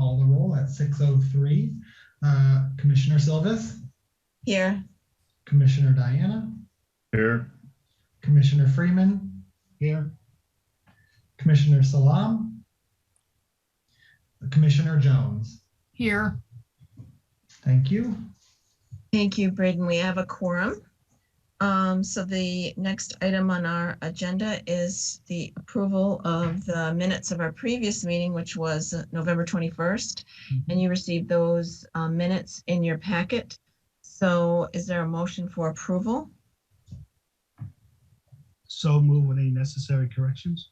call the roll at 6:03. Commissioner Silvas, Here. Commissioner Diana, Here. Commissioner Freeman, Here. Commissioner Salam, Commissioner Jones. Here. Thank you. Thank you, Braden. We have a quorum. So the next item on our agenda is the approval of the minutes of our previous meeting, which was November 21st. And you received those minutes in your packet. So is there a motion for approval? So move with any necessary corrections.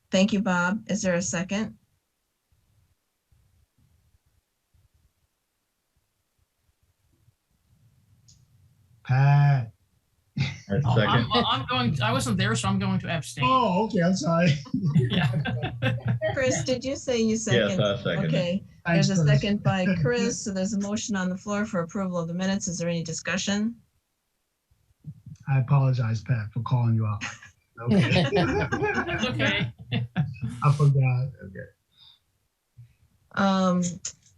Thank you, Bob. Is there a second? Pat. I wasn't there, so I'm going to abstain. Oh, okay. I'm sorry. Yeah. Chris, did you say you Yes, second? I second. Okay, Thanks, there's a Chris. second by Chris. So there's a motion on the floor for approval of the minutes. Is there any discussion? I apologize, Pat, for calling you out. Okay. That's okay. I forgot. Okay.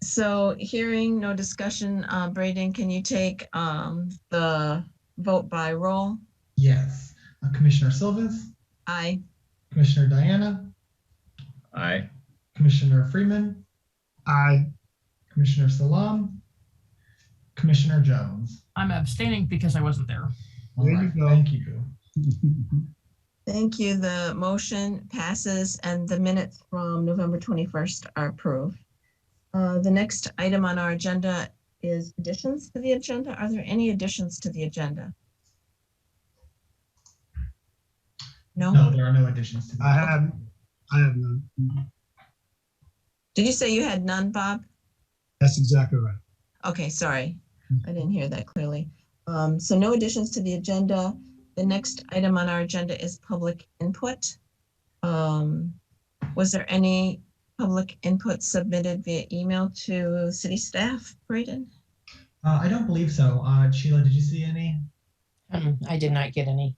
So hearing no discussion, Braden, can you take the vote by roll? Yes. Commissioner Silvas, Aye. Commissioner Diana, Aye. Commissioner Freeman, Aye. Commissioner Salam, Commissioner Jones. I'm abstaining because I wasn't there. All There you right, go. Thank you. Thank you. The motion passes and the minutes from November 21st are approved. The next item on our agenda is additions to the agenda. Are there any additions to the agenda? No? No, there are no additions to the I have none. Did you say you had none, Bob? That's exactly right. Okay, sorry. I didn't hear that clearly. So no additions to the agenda. The next item on our agenda is public input. Was there any public input submitted via email to city staff, Braden? I don't believe so. Sheila, did you see any? I did not get any.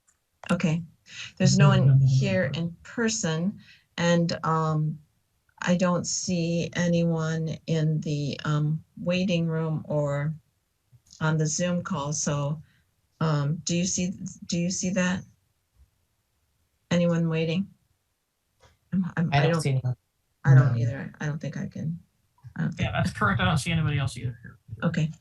Okay, there's no one here in person, and I don't see anyone in the waiting room or on the Zoom call. So do you see that? Anyone waiting? I don't see anyone. I don't either. I don't think I can. Yeah, that's correct. I don't see anybody else either here. Okay.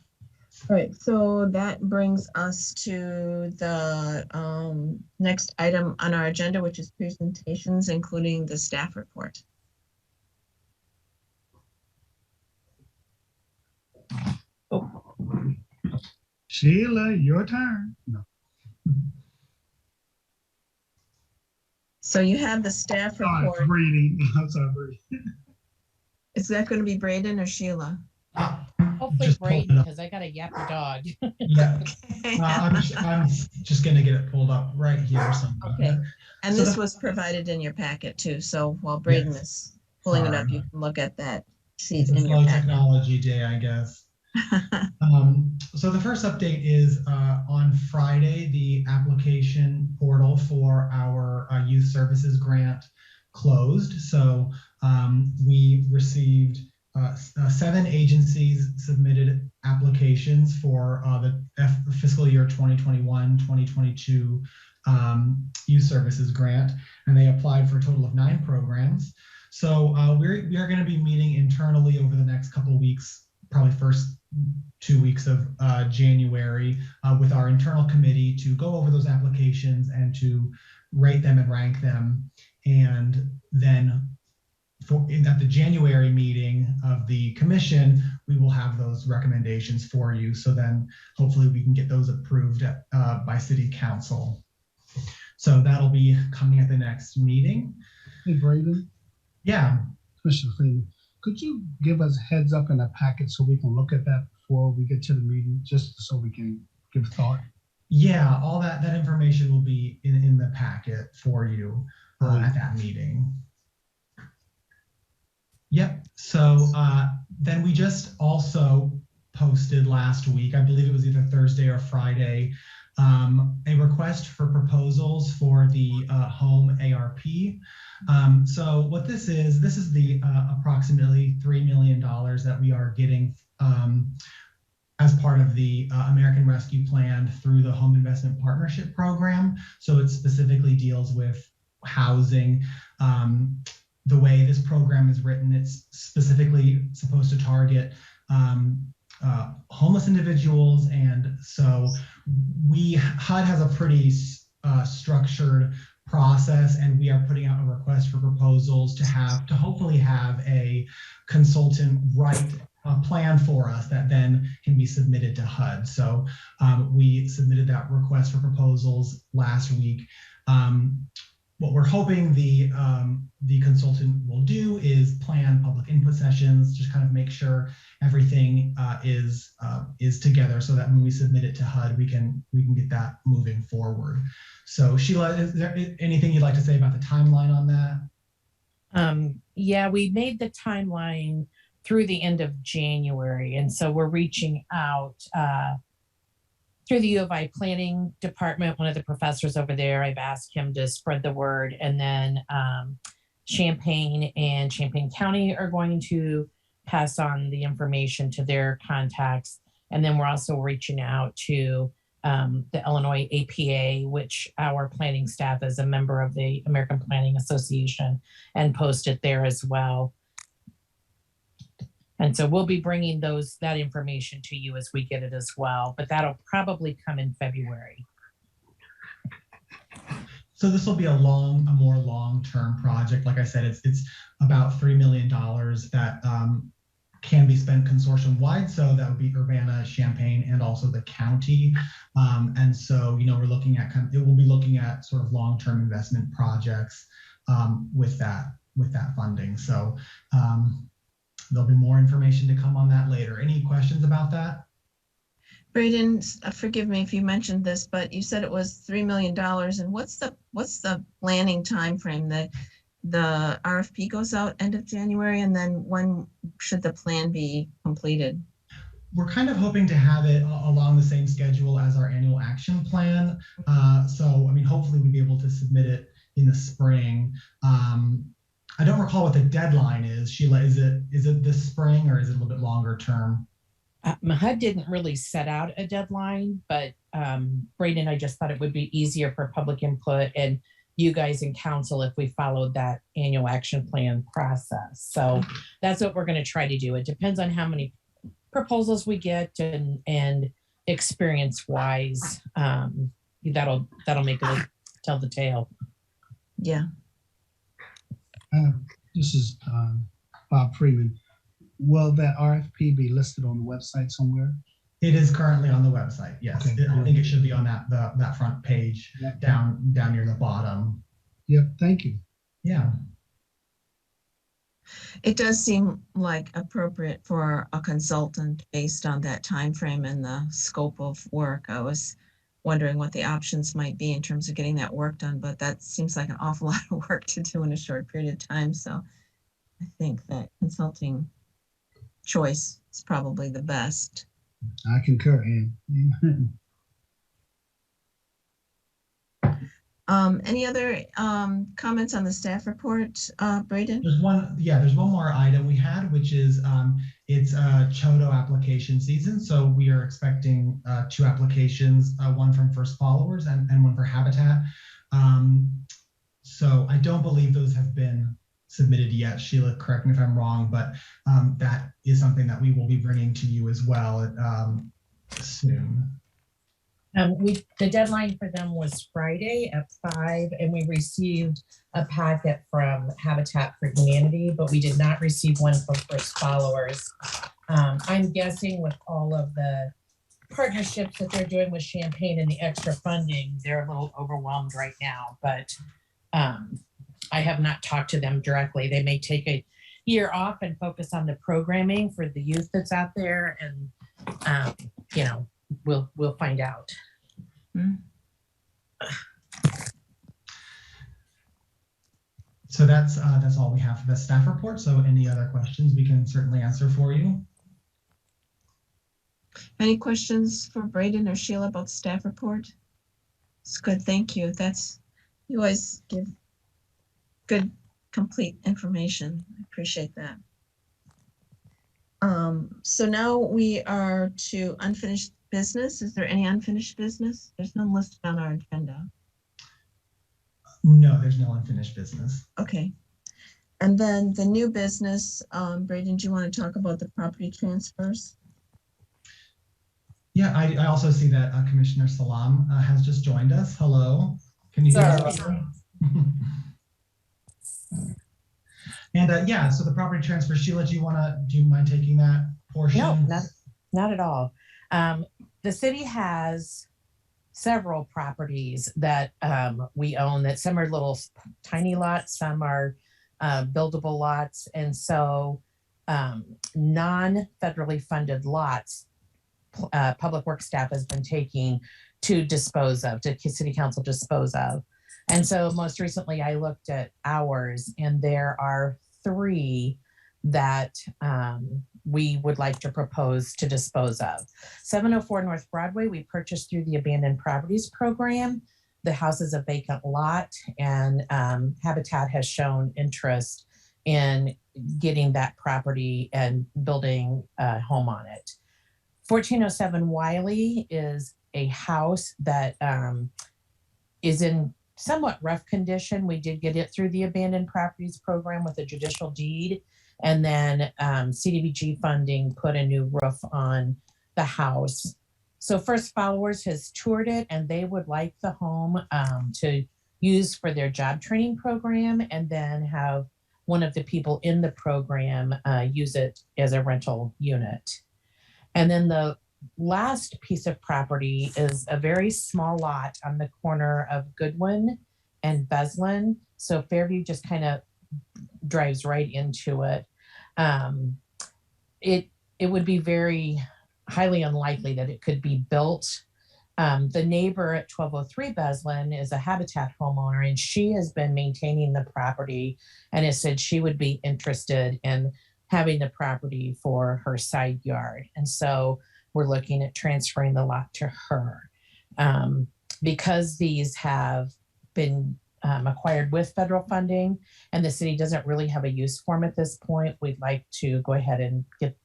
All right. So that brings us to the next item on our agenda, which is presentations, including the staff report. Sheila, your turn. No. So you have the staff Sorry, report. breathing. I'm sorry, breathing. Is that going to be Braden or Sheila? Hopefully Just pull Braden, it up. because I got a yapper dog. Yeah. I'm just going to get it pulled up right here. Okay. And So this the- was provided in your packet too. So while Braden is pulling it up, you can look at that sheet It's a in your slow packet. technology day, I guess. So the first update is on Friday, the application portal for our youth services grant closed. So we received 7 agencies submitted applications for the fiscal year 2021-2022 youth services grant, and they applied for a total of 9 programs. So we are going to be meeting internally over the next couple of weeks, probably first 2 weeks of January, with our internal committee to go over those applications and to rate them and rank them. And then at the January meeting of the commission, we will have those recommendations for you. So then hopefully we can get those approved by city council. So that'll be coming at the next meeting. Hey, Braden, Yeah. Commissioner Freeman, could you give us a heads up in the packet so we can look at that before we get to the meeting, just so we can give thought? Yeah, all that information will be in the packet for you at that meeting. Yep. So then we just also posted last week, I believe it was either Thursday or Friday, a request for proposals for the home ARP. So what this is the approximately $3 million that we are getting as part of the American Rescue Plan through the Home Investment Partnership Program. So it specifically deals with housing. The way this program is written, it's specifically supposed to target homeless individuals. And so HUD has a pretty structured process, and we are putting out a request for proposals to hopefully have a consultant write a plan for us that then can be submitted to HUD. So we submitted that request for proposals last week. What we're hoping the consultant will do is plan public input sessions, just kind of make sure everything is together, so that when we submit it to HUD, we can get that moving forward. So Sheila, is there anything you'd like to say about the timeline on that? Yeah, we made the timeline through the end of January, and so we're reaching out through the U of I planning department. One of the professors over there, I've asked him to spread the word, and then Champaign and Champaign County are going to pass on the information to their contacts. And then we're also reaching out to the Illinois APA, which our planning staff is a member of the American Planning Association, and post it there as well. And so we'll be bringing that information to you as we get it as well, but that'll probably come in February. So this will be a more long-term project. Like I said, it's about $3 million that can be spent consortium-wide. So that would be Urbana, Champaign, and also the county. And so, we're looking at we'll be looking at sort of long-term investment projects with that funding. So there'll be more information to come on that later. Any questions about that? Braden, forgive me if you mentioned this, but you said it was $3 million. And what's the planning time frame? The RFP goes out end of January, and then when should the plan be completed? We're kind of hoping to have it along the same schedule as our annual action plan. So, hopefully we'll be able to submit it in the spring. I don't recall what the deadline is. Sheila, is it this spring, or is it a little bit longer term? HUD didn't really set out a deadline, but Braden, I just thought it would be easier for public input and you guys in council if we followed that annual action plan process. So that's what we're going to try to do. It depends on how many proposals we get, and experience wise, that'll make it tell the tale. Yeah. This is Bob Freeman. Will that RFP be listed on the website somewhere? It is currently on the website. Yes, Okay. I think it should be on that front page, Yep. down near the bottom. Yep. Thank you. Yeah. It does seem like appropriate for a consultant based on that time frame and the scope of work. I was wondering what the options might be in terms of getting that work done, but that seems like an awful lot of work to do in a short period of time. So I think that consulting choice is probably the best. I concur, Ann. Any other comments on the staff report, Braden? There's one more item we had, which is it's Chodo application season. So we are expecting 2 applications, one from First Followers and one for Habitat. So I don't believe those have been submitted yet. Sheila, correct me if I'm wrong, but that is something that we will be bringing to you as well soon. The deadline for them was Friday at 5, and we received a packet from Habitat for Humanity, but we did not receive one from First Followers. I'm guessing with all of the partnerships that they're doing with Champaign and the extra funding, they're a little overwhelmed right now, but I have not talked to them directly. They may take a year off and focus on the programming for the youth that's out there, and we'll find out. So that's all we have for the staff report. So any other questions we can certainly answer for you. Any questions for Braden or Sheila about the staff report? It's good. Thank you. You always give good, complete information. I appreciate that. So now we are to unfinished business. Is there any unfinished business? There's none listed on our agenda. No, there's no unfinished business. Okay. And then the new business, Braden, do you want to talk about the property transfers? Yeah, I also see that Commissioner Salam has just joined us. Hello. Can you hear us? And yeah, so the property transfer, Sheila, do you mind taking that portion? No, not at all. The city has several properties that we own, that some are little tiny lots, some are buildable lots. And so non-federally funded lots, public works staff has been taking to dispose of, to city council dispose of. And so most recently I looked at ours, and there are 3 that we would like to propose to dispose of. 704 North Broadway, we purchased through the Abandoned Properties Program. The house is a vacant lot, and Habitat has shown interest in getting that property and building a home on it. 1407 Wiley is a house that is in somewhat rough condition. We did get it through the Abandoned Properties Program with a judicial deed, and then CDBG funding put a new roof on the house. So First Followers has toured it, and they would like the home to use for their job training program, and then have one of the people in the program use it as a rental unit. And then the last piece of property is a very small lot on the corner of Goodwin and Beslin. So Fairview just kind of drives right into it. It would be very highly unlikely that it could be built. The neighbor at 1203 Beslin is a Habitat homeowner, and she has been maintaining the property and has said she would be interested in having the property for her side yard. And so we're looking at transferring the lot to her. Because these have been acquired with federal funding and the city doesn't really have a use for them at this point, we'd like to go ahead and get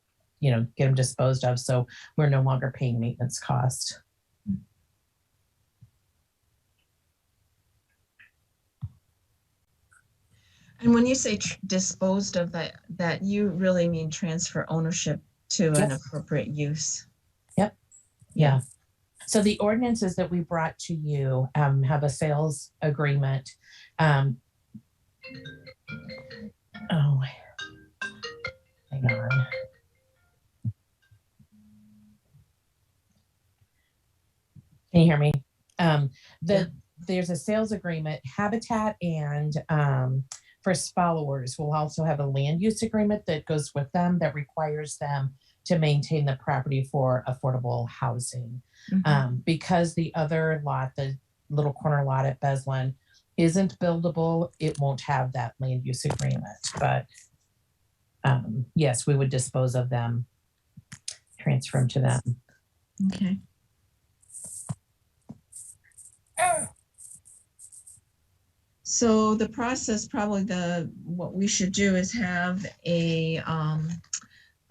them disposed of, so we're no longer paying maintenance costs. And when you say disposed of, that you really mean transfer ownership to an appropriate use. Yep. Yeah. So the ordinances that we brought to you have a sales agreement. Oh, hang on. Can you hear me? There's a sales agreement. Habitat and First Followers will also have a land use agreement that goes with them that requires them to maintain the property for affordable housing. Mm-hmm. Because the other lot, the little corner lot at Beslin, isn't buildable, it won't have that land use agreement. But yes, we would dispose of them, transfer them to them. Okay. So the process, probably what we should do is have a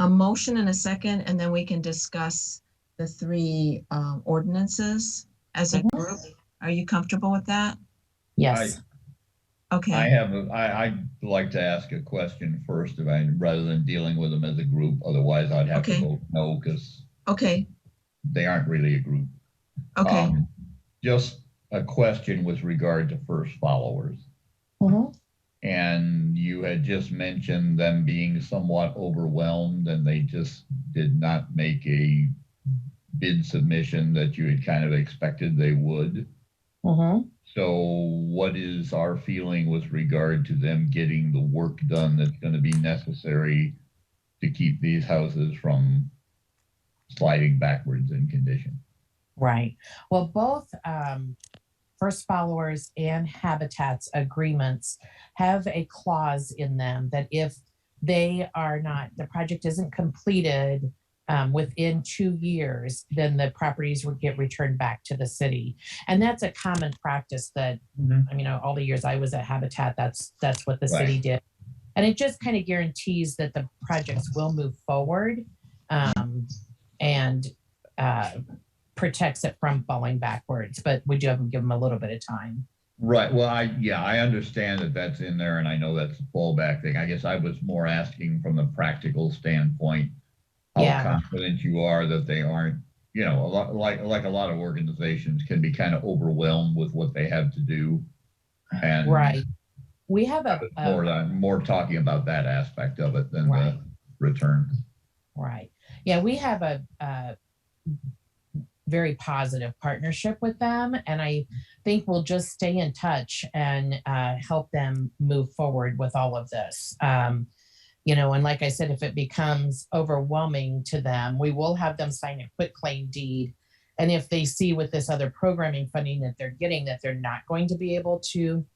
motion and a second, and then we can discuss the 3 ordinances as a group. Are you comfortable with that? Yes. Okay. I'd like to ask a question first, rather than dealing with them as a group. Otherwise, I'd have to vote no, because they aren't really a group. Okay. Just a question with regard to First Followers. Mm-hmm. And you had just mentioned them being somewhat overwhelmed, and they just did not make a bid submission that you had kind of expected they would. Mm-hmm. So what is our feeling with regard to them getting the work done that's going to be necessary to keep these houses from sliding backwards in condition? Right. Well, both First Followers and Habitat's agreements have a clause in them that if they are not, the project isn't completed within 2 years, then the properties would get returned back to the city. And that's a common practice that, I mean, all the years I was at Habitat, that's what the city Right. did. And it just kind of guarantees that the projects will move forward, and protects it from falling backwards. But we do have to give them a little bit of time. Right. Well, I understand that that's in there, and I know that's a fallback thing. I guess I was more asking from the practical standpoint, how Yeah. confident you are that they aren't, you know, a lot like a lot of organizations can be kind of overwhelmed with what they have to do. And Right. We have more talking about that aspect of it than Right. the return. Right. Yeah, we have a very positive partnership with them, and I think we'll just stay in touch and help them move forward with all of this. You know, and like I said, if it becomes overwhelming to them, we will have them sign a quitclaim deed. And if they see with this other programming funding that they're getting that they're not going to be able to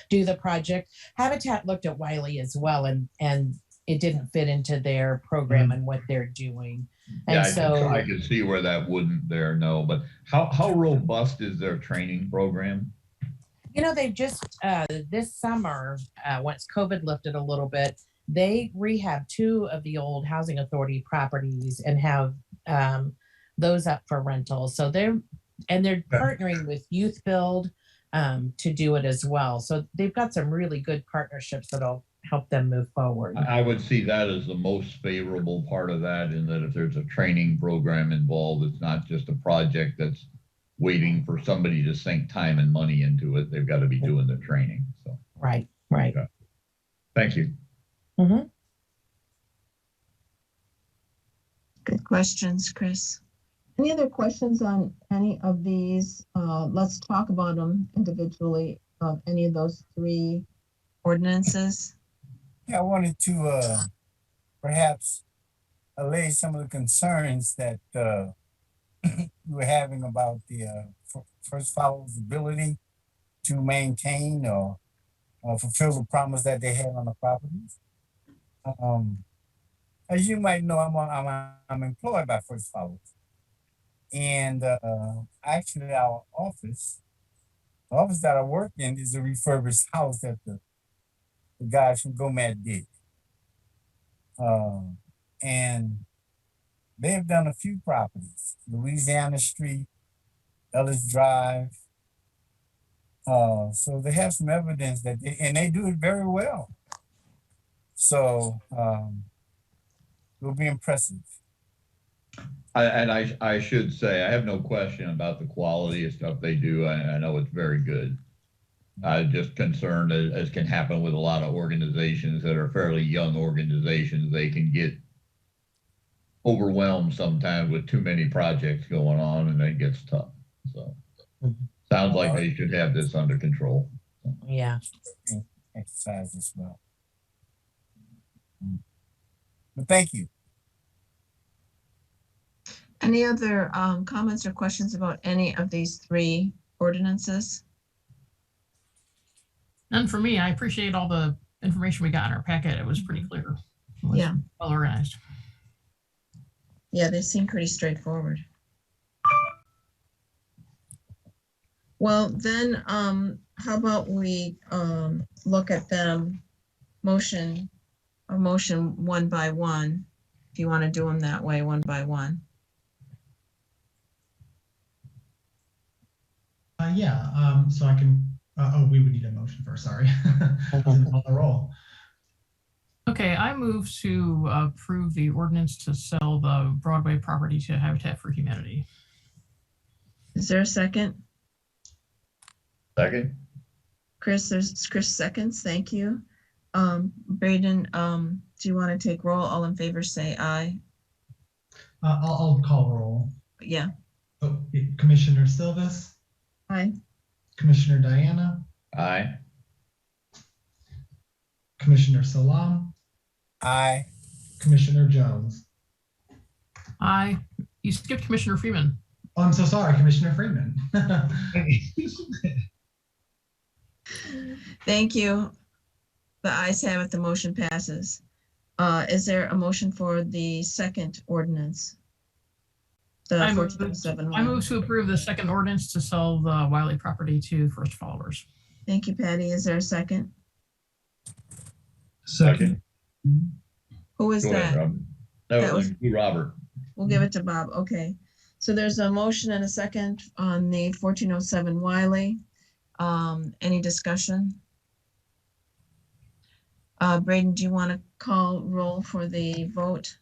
do the project, Habitat looked at Wiley as well, and it didn't fit into their program and what they're doing. And Yeah, I could see where that wouldn't there, no. But how robust is their training program? You know, they just this summer, once COVID lifted a little bit, they rehabbed 2 of the old housing authority properties and have those up for rental. So they're partnering with Youth Build to do it as well. So they've got some really good partnerships that'll help them move forward. I would see that as the most favorable part of that, in that if there's a training program involved, it's not just a project that's waiting for somebody to sink time and money into it. They've got to be doing the training. So Right. okay. Thank you. Mm-hmm. Good questions, Chris. Any other questions on any of these? Let's talk about them individually, of any of those 3 ordinances. Yeah, I wanted to perhaps allay some of the concerns that we were having about the first followers' ability to maintain or fulfill the promise that they had on the properties. As you might know, I'm employed by First Followers, and actually our office, the office that I work in, is a refurbished house that the guys from GOMAD did. And they've done a few properties: Louisiana Street, Ellis Drive. So they have some evidence that they do it very well. So it'll be impressive. I should say, I have no question about the quality of stuff they do. I know it's very good. I'm just concerned, as can happen with a lot of organizations that are fairly young organizations, they can get overwhelmed sometimes with too many projects going on, and it gets tough. So sounds like they should have this under control. Yeah. Exercise as well. But thank you. Any other comments or questions about any of these 3 ordinances? None for me. I appreciate all the information we got in our packet. It was pretty clear. It was Yeah. well organized. Yeah, they seem pretty straightforward. Well, then, how about we look at them motion one by one, if you want to do them that way, one by one. Yeah, so I can, we would need a motion first, sorry. I was on the roll. Okay, I move to approve the ordinance to sell the Broadway property to Habitat for Humanity. Is there a second? Second? Chris seconds, thank you. Braden, do you want to take roll? All in favor, say aye. I'll call roll. Yeah, Oh, Commissioner Silvas, aye. Commissioner Diana, Aye. Commissioner Salam, Aye. Commissioner Jones. Aye. You skipped Commissioner Freeman. Oh, I'm so sorry, Commissioner Freeman. Thank you. The ayes have it, the motion passes. Is there a motion for the second ordinance? The I move 1407 I move to approve the second ordinance to sell the Wiley property to First Followers. Thank you, Patty. Is there a second? Second. Who is Go ahead, that? Robert. That That was- was Robert. We'll give it to Bob. Okay. So there's a motion and a second on the 1407 Wiley. Any discussion? Braden, do you want to call roll for the vote?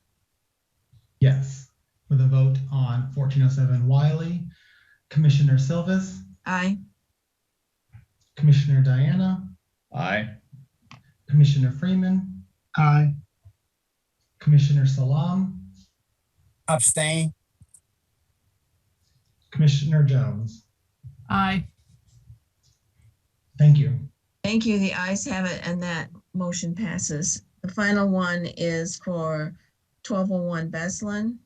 Yes. For the vote on 1407 Wiley, Commissioner Silvas, Aye. Commissioner Diana, Aye. Commissioner Freeman, Aye. Commissioner Salam, Abstain. Commissioner Jones. Aye. Thank you. Thank you. The ayes have it, and that motion passes. The final one is for 1201 Beslin.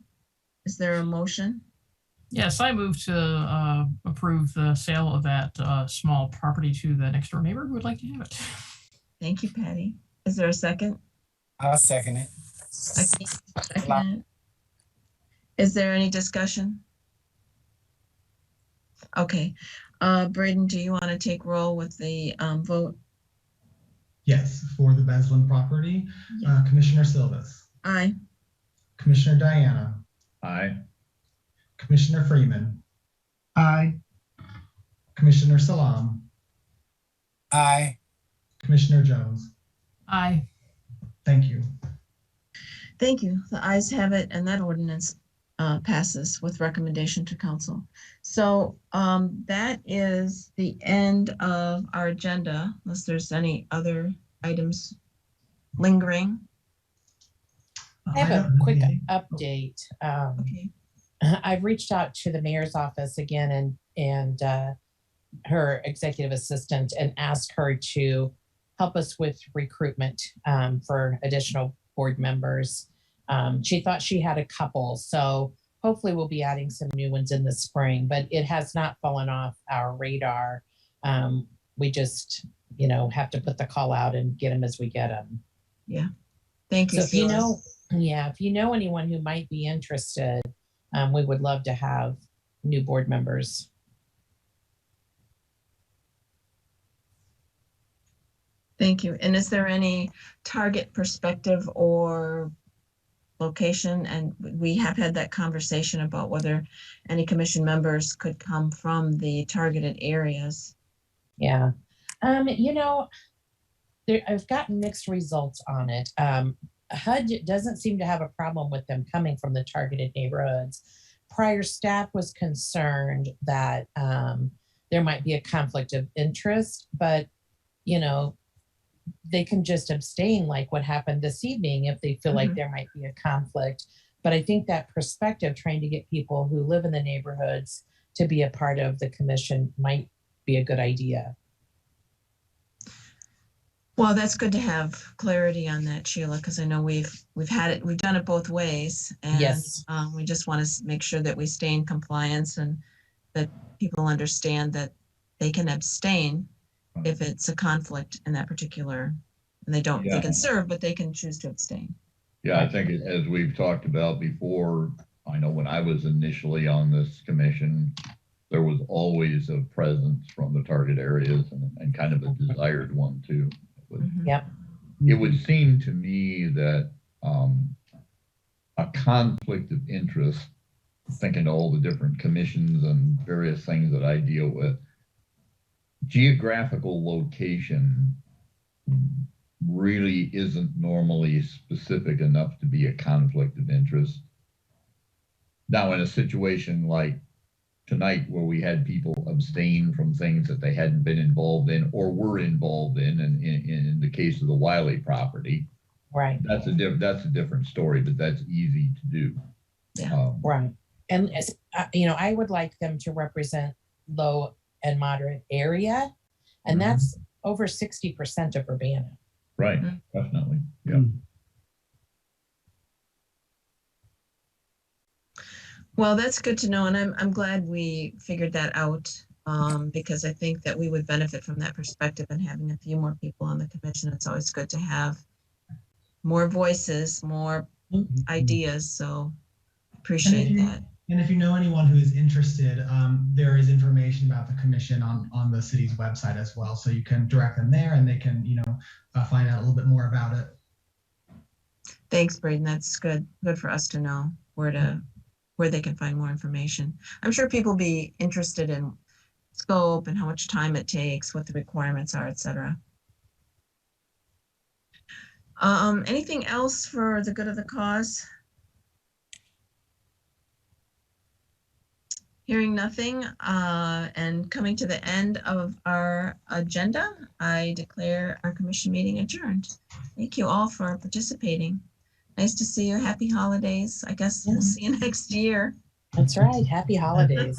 Is there a motion? Yes, I move to approve the sale of that small property to the next door neighbor who would like to have it. Thank you, Patty. Is there a second? I'll second it. Second. Is there any discussion? Okay. Braden, do you want to take roll with the vote? Yes, for the Beslin property, Commissioner Silvas, Aye. Commissioner Diana, Aye. Commissioner Freeman, Aye. Commissioner Salam, Aye. Commissioner Jones. Aye. Thank you. Thank you. The ayes have it, and that ordinance passes with recommendation to council. So that is the end of our agenda, unless there's any other items lingering. I have a don't quick anything. update. Okay. I've reached out to the mayor's office again and her executive assistant and asked her to help us with recruitment for additional board members. She thought she had a couple, so hopefully we'll be adding some new ones in the spring, but it has not fallen off our radar. We just, have to put the call out and get them as we get them. Thank you. So if you Phyllis. know, if you know anyone who might be interested, we would love to have new board members. Thank you. And is there any target perspective or location? And we have had that conversation about whether any commission members could come from the targeted areas. Yeah. I've gotten mixed results on it. HUD doesn't seem to have a problem with them coming from the targeted neighborhoods. Prior staff was concerned that there might be a conflict of interest, but they can just abstain, like what happened this evening, if they feel like there might be a conflict. But I think that perspective, trying to get people who live in the neighborhoods to be a part of the commission, might be a good idea. Well, that's good to have clarity on that, Sheila, because I know we've done it both ways. And Yes. we just want to make sure that we stay in compliance and that people understand that they can abstain if it's a conflict in that particular, and they Yeah. can serve, but they can choose to abstain. Yeah, I think as we've talked about before, I know when I was initially on this commission, there was always a presence from the target areas and kind of a desired one too. Yep. It would seem to me that a conflict of interest, thinking of all the different commissions and various things that I deal with, geographical location really isn't normally specific enough to be a conflict of interest. Now, in a situation like tonight where we had people abstain from things that they hadn't been involved in or were involved in the case of the Wiley property, Right. that's a different story, but that's easy to do. Yeah. Right. And, I would like them to represent low and moderate area. And that's over 60% of Urbana. Right, definitely. Yeah. Well, that's good to know, and I'm glad we figured that out because I think that we would benefit from that perspective and having a few more people on the commission. It's always good to have more voices, more ideas. So And appreciate if you, that. and if you know anyone who is interested, there is information about the commission on the city's website as well. So you can direct them there and they can, find out a little bit more about it. Thanks, Braden. That's good. Good for us to know where they can find more information. I'm sure people will be interested in scope and how much time it takes, what the requirements are, et cetera. Anything else for the good of the cause? Hearing nothing, and coming to the end of our agenda, I declare our commission meeting adjourned. Thank you all for participating. Nice to see you. Happy holidays. I guess we'll see you next year. That's right. Happy holidays.